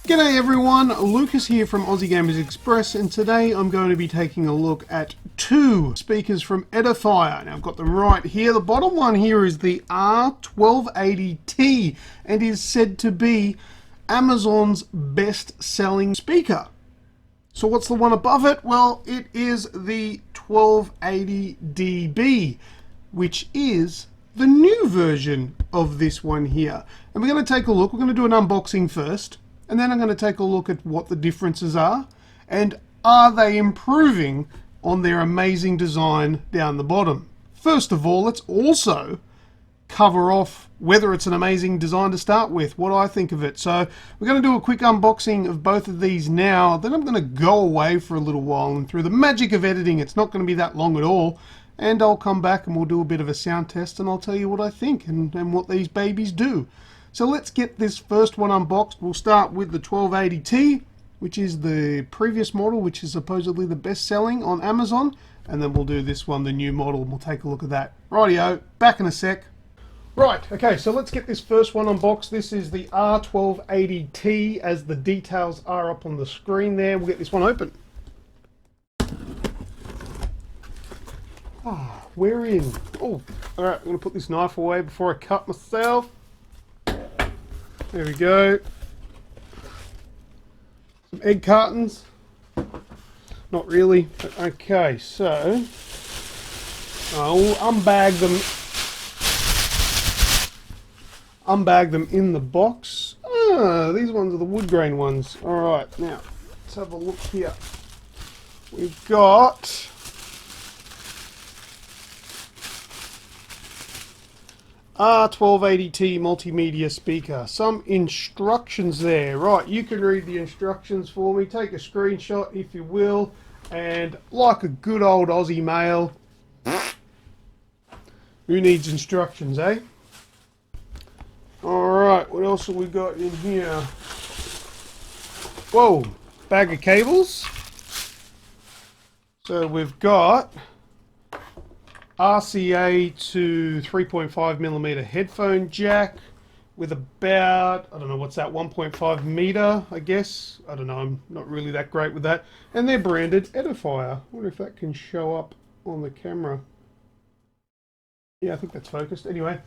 G'day everyone, Lucas here from Aussie Gamers Express, and today I'm going to be taking a look at two speakers from Edifier. Now I've got them right here. The bottom one here is the R1280T and is said to be Amazon's best-selling speaker. So what's the one above it? Well, it is the 1280DB, which is the new version of this one here. And we're going to take a look. We're going to do an unboxing first. And then I'm going to take a look at what the differences are and are they improving on their amazing design down the bottom. First of all, let's also cover off whether it's an amazing design to start with, what I think of it. So we're going to do a quick unboxing of both of these now. Then I'm going to go away for a little while, and through the magic of editing, it's not going to be that long at all. And I'll come back and we'll do a bit of a sound test and I'll tell you what I think and what these babies do. So let's get this first one unboxed. We'll start with the 1280T, which is the previous model, which is supposedly the best selling on Amazon. And then we'll do this one, the new model, and we'll take a look at that. Rightio, back in a sec. Right, okay, so let's get this first one unboxed. This is the R1280T, as the details are up on the screen there. We'll get this one open. Ah, we're in. Oh, all right, I'm going to put this knife away before I cut myself. There we go. Some egg cartons. Not really. But okay, so I'll unbag them in the box. Ah, these ones are the wood grain ones. Alright, now let's have a look here. We've got R1280T multimedia speaker. Some instructions there. Right, you can read the instructions for me. Take a screenshot if you will. And like a good old Aussie male, who needs instructions, eh? Alright, what else have we got in here? Whoa, bag of cables. So we've got RCA to 3.5mm headphone jack with about, I don't know, what's that, 1.5 meter, I guess. I don't know, I'm not really that great with that. And they're branded Edifier. I wonder if that can show up on the camera. Yeah, I think that's focused. Anyway,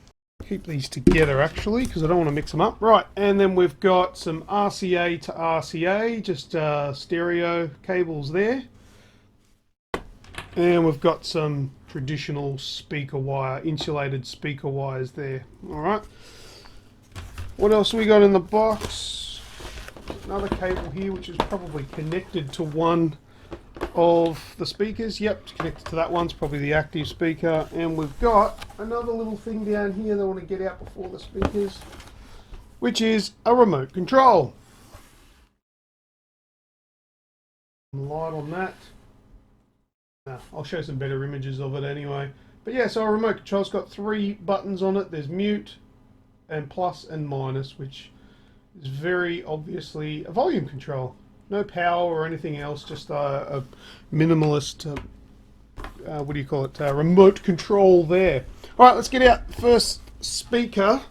keep these together actually, because I don't want to mix them up. Right, and then we've got some RCA to RCA, just stereo cables there. And we've got some traditional speaker wire, insulated speaker wires there. Alright. What else we got in the box? Another cable here, which is probably connected to one of the speakers. Yep, it's connected to that one. It's probably the active speaker. And we've got another little thing down here that I want to get out before the speakers, which is a remote control. Light on that. I'll show some better images of it anyway. But yeah, so a remote control's got 3 buttons on it. There's mute and plus and minus, which is very obviously a volume control. No power or anything else, just a minimalist, what do you call it, remote control there. Alright, let's get out the first speaker,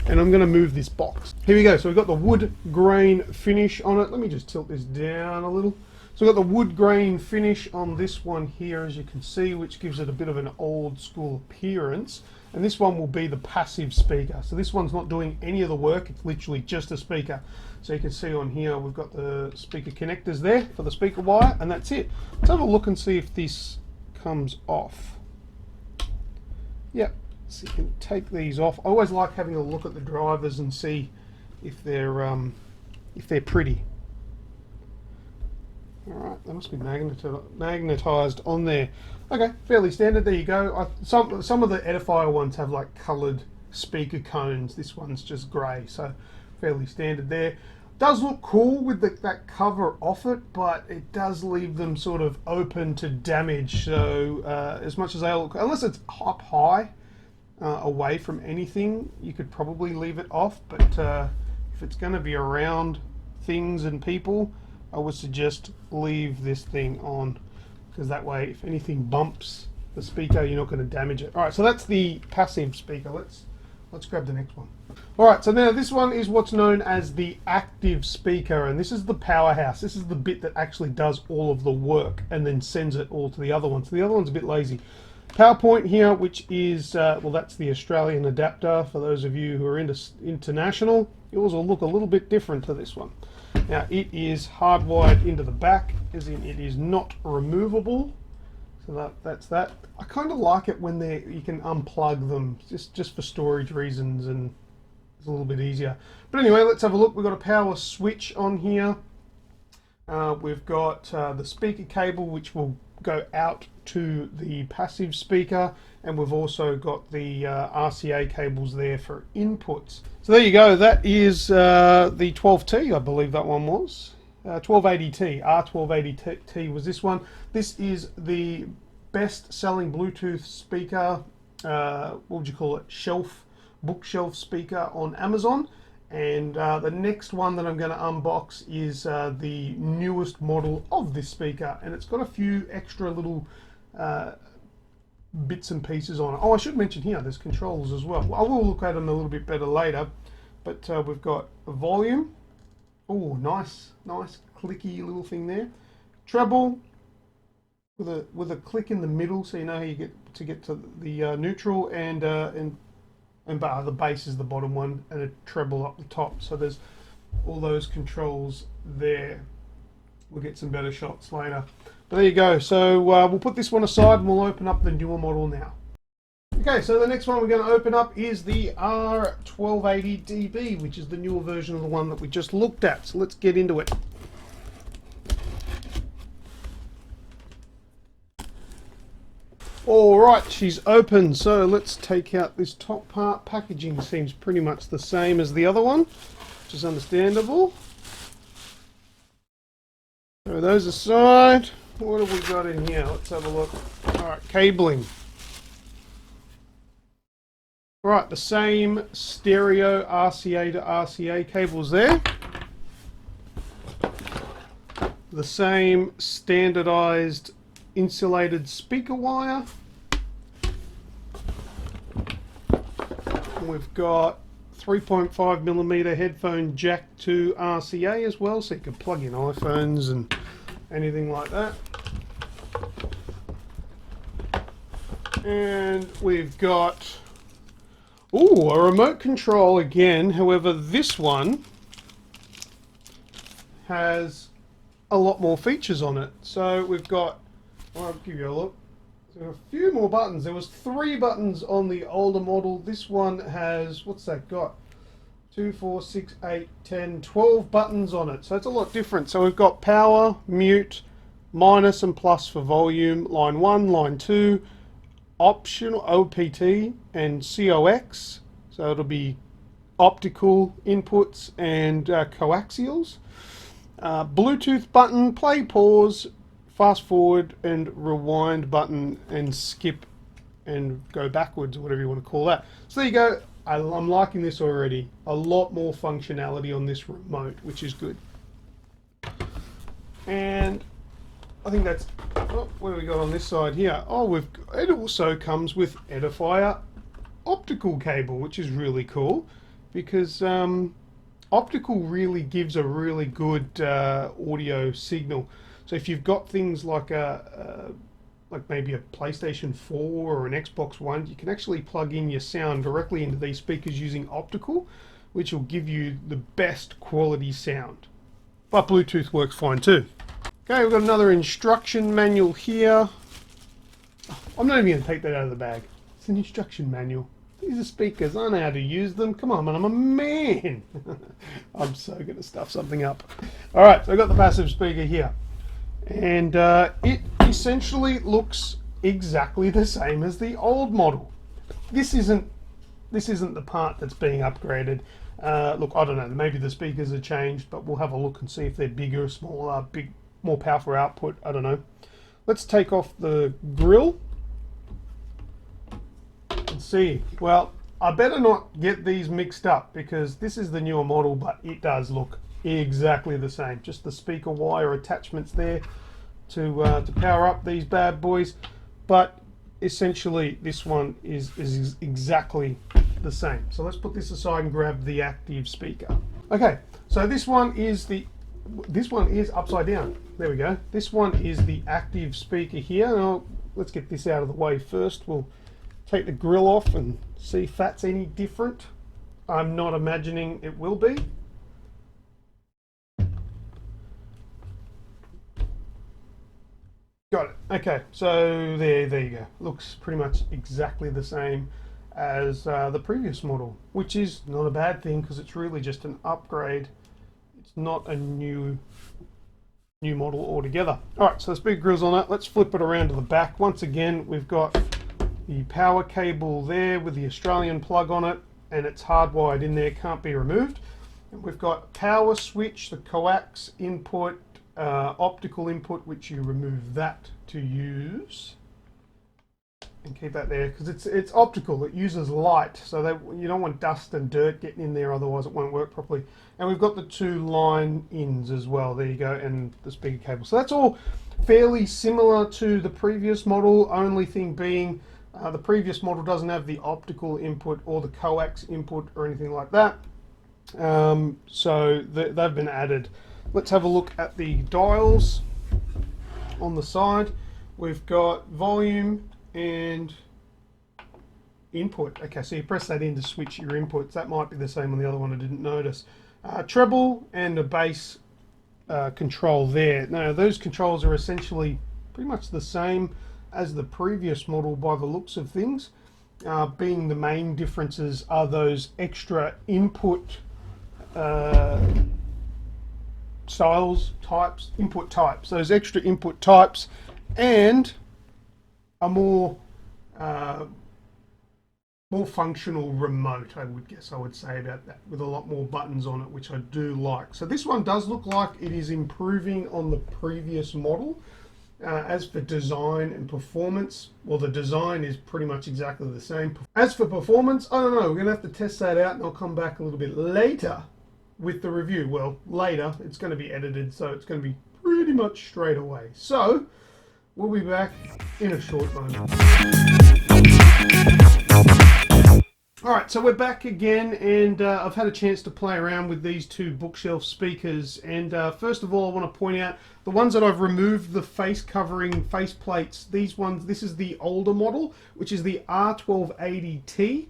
and I'm going to move this box. Here we go, so we've got the wood grain finish on it. Let me just tilt this down a little. So we've got the wood grain finish on this one here, as you can see, which gives it a bit of an old school appearance. And this one will be the passive speaker. So this one's not doing any of the work, it's literally just a speaker. So you can see on here we've got the speaker connectors there for the speaker wire, and that's it. Let's have a look and see if this comes off. Yep, so you can take these off. I always like having a look at the drivers and see if they're pretty. Alright, they must be magnetized on there. Okay, fairly standard. There you go. Some of the Edifier ones have like coloured speaker cones. This one's just grey, so fairly standard there. Does look cool with that cover off it, but it does leave them sort of open to damage. So as much as they look, unless it's up high away from anything, you could probably leave it off. But if it's going to be around things and people, I would suggest leave this thing on, because that way if anything bumps the speaker, you're not going to damage it. All right, so that's the passive speaker. Let's grab the next one. All right, so now this one is what's known as the active speaker, and this is the powerhouse. This is the bit that actually does all of the work and then sends it all to the other one. So the other one's a bit lazy. PowerPoint here, which is, well, that's the Australian adapter. For those of you who are international, yours will look a little bit different to this one. Now, it is hardwired into the back, as in it is not removable. So that's that. I kind of like it when you can unplug them, just for storage reasons, and it's a little bit easier. But anyway, let's have a look. We've got a power switch on here. We've got the speaker cable, which will go out to the passive speaker, and we've also got the RCA cables there for inputs. So there you go. That is the 12T, I believe that one was. 1280T, R1280T was this one. This is the best-selling Bluetooth speaker, what would you call it, bookshelf speaker on Amazon. And the next one that I'm going to unbox is the newest model of this speaker, and it's got a few extra little bits and pieces on it. Oh, I should mention here, there's controls as well. I will look at them a little bit better later, but we've got a volume. Oh, nice clicky little thing there. Treble with a click in the middle, so you know how you get to the neutral, and the bass is the bottom one, and a treble up the top. So there's all those controls there. We'll get some better shots later. But there you go. So we'll put this one aside and we'll open up the newer model now. Okay, so the next one we're going to open up is the R1280DB, which is the newer version of the one that we just looked at. So let's get into it. Alright, she's open, so let's take out this top part. Packaging seems pretty much the same as the other one, which is understandable. Throw those aside. What have we got in here? Let's have a look. Alright, cabling. Right, the same stereo RCA to RCA cables there. The same standardized insulated speaker wire. We've got 3.5mm headphone jack to RCA as well, so you can plug in iPhones and anything like that. And we've got a remote control again. However, this one has a lot more features on it. So we've got, I'll give you a look. So a few more buttons. There was 3 buttons on the older model. This one has, what's that got? 2, 4, 6, 8, 10, 12 buttons on it. So it's a lot different. So we've got power, mute, minus and plus for volume, line 1, line 2, optional OPT and COX. So it'll be optical inputs and coaxials. Bluetooth button, play, pause, fast forward and rewind button, and skip and go backwards, or whatever you want to call that. So there you go. I'm liking this already. A lot more functionality on this remote, which is good. And I think that's, what do we got on this side here? It also comes with Edifier optical cable, which is really cool, because optical really gives a really good audio signal. So if you've got things like maybe a PlayStation 4 or an Xbox One, you can actually plug in your sound directly into these speakers using optical, which will give you the best quality sound. But Bluetooth works fine too. Okay, we've got another instruction manual here. I'm not even going to take that out of the bag. It's an instruction manual. These are speakers. I know how to use them. Come on, man, I'm a man. I'm so going to stuff something up. All right, so I've got the passive speaker here. And it essentially looks exactly the same as the old model. This isn't the part that's being upgraded. Look, I don't know, maybe the speakers have changed, but we'll have a look and see if they're bigger, smaller, more powerful output. I don't know. Let's take off the grill and see. Well, I better not get these mixed up because this is the newer model, but it does look exactly the same. Just the speaker wire attachments there to power up these bad boys, but essentially this one is exactly the same. So let's put this aside and grab the active speaker. Okay, so this one is upside down. There we go. This one is the active speaker here. Now let's get this out of the way first. We'll take the grill off and see if that's any different. I'm not imagining it will be. Got it. Okay, so there you go. Looks pretty much exactly the same as the previous model, which is not a bad thing because it's really just an upgrade. It's not a new model altogether. All right, so the speaker grill's on that. Let's flip it around to the back. Once again, we've got the power cable there with the Australian plug on it, and it's hardwired in there, can't be removed. And we've got power switch, the coax input, optical input, which you remove that to use, and keep that there because it's optical. It uses light, so that you don't want dust and dirt getting in there, otherwise it won't work properly. And we've got the two line ins as well. There you go, and the speaker cable. So that's all fairly similar to the previous model. Only thing being, the previous model doesn't have the optical input or the coax input or anything like that. So they've been added. Let's have a look at the dials on the side. We've got volume and input. Okay, so you press that in to switch your inputs. That might be the same on the other one, I didn't notice. Treble and a bass control there. Now those controls are essentially pretty much the same as the previous model by the looks of things, being the main differences are those extra input input types, those extra input types, and a more functional remote, I would say about that, with a lot more buttons on it, which I do like. So this one does look like it is improving on the previous model. As for design and performance, well, the design is pretty much exactly the same. As for performance, I don't know, we're gonna have to test that out, and I'll come back a little bit later with the review. Well, later, it's going to be edited, so it's going to be pretty much straight away. So we'll be back in a short moment. Alright, so we're back again, and I've had a chance to play around with these two bookshelf speakers, and first of all I want to point out the ones that I've removed the face covering face plates. These ones, this is the older model, which is the R1280T.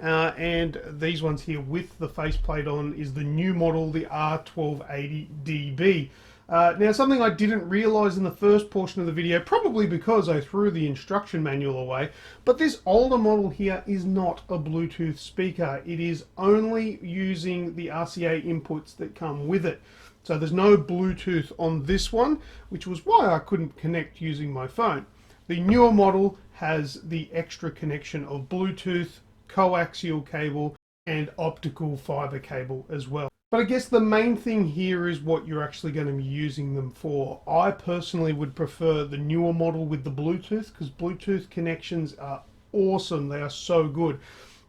And these ones here with the faceplate on is the new model, the R1280DB. Now, something I didn't realize in the first portion of the video, probably because I threw the instruction manual away, but this older model here is not a Bluetooth speaker. It is only using the RCA inputs that come with it. So there's no Bluetooth on this one, which was why I couldn't connect using my phone. The newer model has the extra connection of Bluetooth, coaxial cable, and optical fiber cable as well. But I guess the main thing here is what you're actually going to be using them for. I personally would prefer the newer model with the Bluetooth, because Bluetooth connections are awesome. They are so good.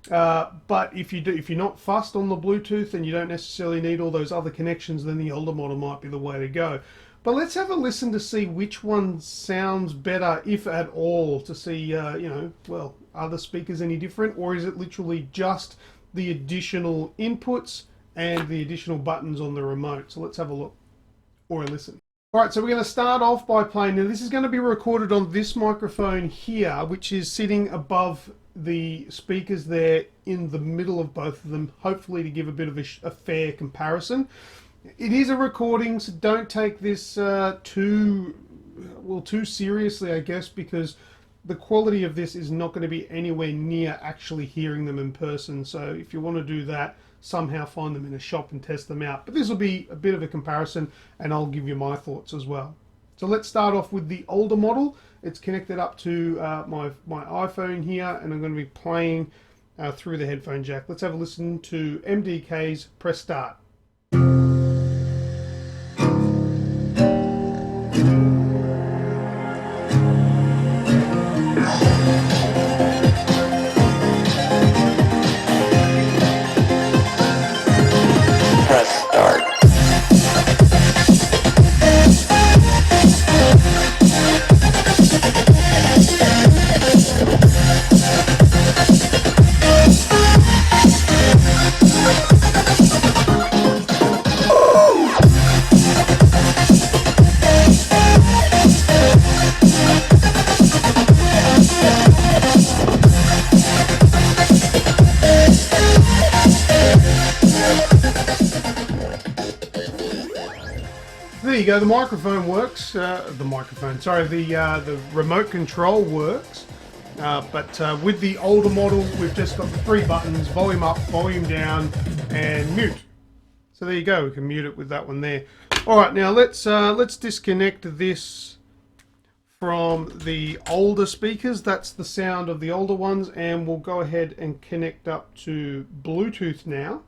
But if you're not fussed on the Bluetooth and you don't necessarily need all those other connections, then the older model might be the way to go. But let's have a listen to see which one sounds better, if at all, to see, well, are the speakers any different, or is it literally just the additional inputs and the additional buttons on the remote? So let's have a look, or a listen. Alright, so we're going to start off by playing. Now this is going to be recorded on this microphone here, which is sitting above the speakers there in the middle of both of them, hopefully to give a bit of a fair comparison. It is a recording, so don't take this too seriously, I guess, because the quality of this is not going to be anywhere near actually hearing them in person. So if you want to do that, somehow find them in a shop and test them out. But this will be a bit of a comparison, and I'll give you my thoughts as well. So let's start off with the older model. It's connected up to my iPhone here, and I'm going to be playing through the headphone jack. Let's have a listen to MDK's Press Start. Press start. There you go. The microphone works. The remote control works. But with the older model, we've just got the 3 buttons: volume up, volume down, and mute. So there you go. We can mute it with that one there. All right, now let's disconnect this from the older speakers. That's the sound of the older ones, and we'll go ahead and connect up to Bluetooth now.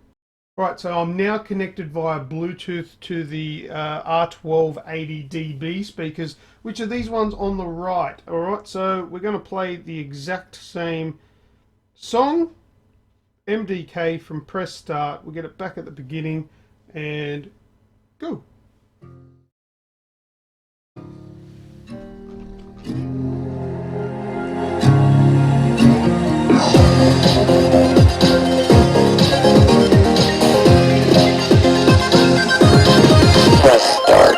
Right, so I'm now connected via Bluetooth to the R1280DB speakers, which are these ones on the right. Alright, so we're going to play the exact same song, MDK from Press Start. We'll get it back at the beginning and go. Press start.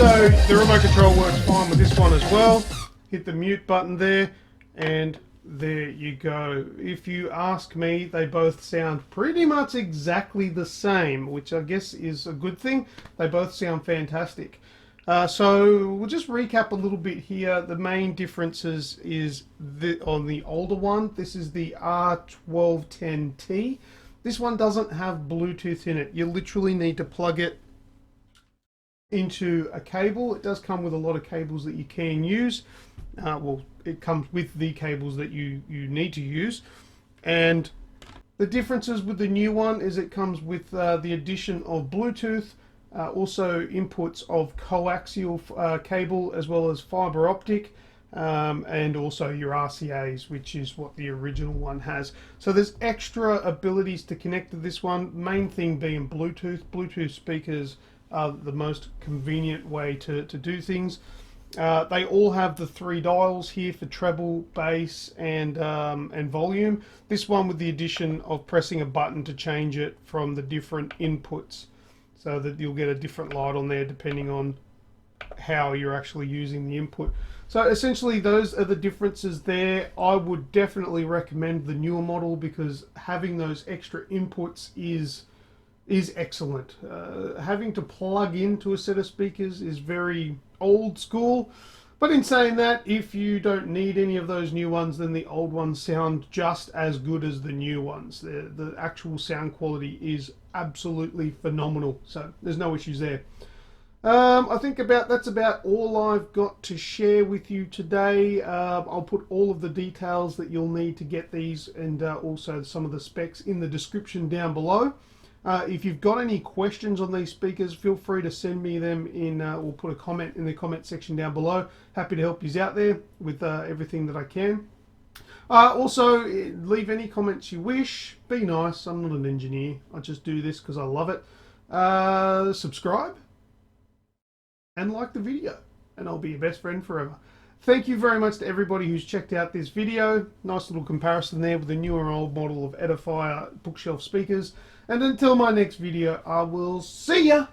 So the remote control works fine with this one as well. Hit the mute button there, and there you go. If you ask me, they both sound pretty much exactly the same, which I guess is a good thing. They both sound fantastic. So we'll just recap a little bit here. The main differences is on the older one. This is the R1280T. This one doesn't have Bluetooth in it. You literally need to plug it into a cable. It does come with a lot of cables that you can use. Well, it comes with the cables that you need to use. And the differences with the new one is it comes with the addition of Bluetooth, also inputs of coaxial cable as well as fiber optic, and also your RCAs, which is what the original one has. So there's extra abilities to connect to this one. Main thing being Bluetooth. Bluetooth speakers are the most convenient way to do things. They all have the 3 dials here for treble, bass, and volume. This one with the addition of pressing a button to change it from the different inputs, so that you'll get a different light on there depending on how you're actually using the input. So essentially those are the differences there. I would definitely recommend the newer model because having those extra inputs is excellent. Having to plug into a set of speakers is very old school, but in saying that, if you don't need any of those new ones, then the old ones sound just as good as the new ones. The actual sound quality is absolutely phenomenal, so there's no issues there. I think that's about all I've got to share with you today. I'll put all of the details that you'll need to get these, and also some of the specs in the description down below. If you've got any questions on these speakers, feel free to send me them in, or put a comment in the comment section down below. Happy to help you out there with everything that I can. Also, leave any comments you wish. Be nice. I'm not an engineer. I just do this because I love it. Subscribe. and like the video, and I'll be your best friend forever. Thank you very much to everybody who's checked out this video. Nice little comparison there with the new and old model of Edifier bookshelf speakers. And until my next video, I will see ya!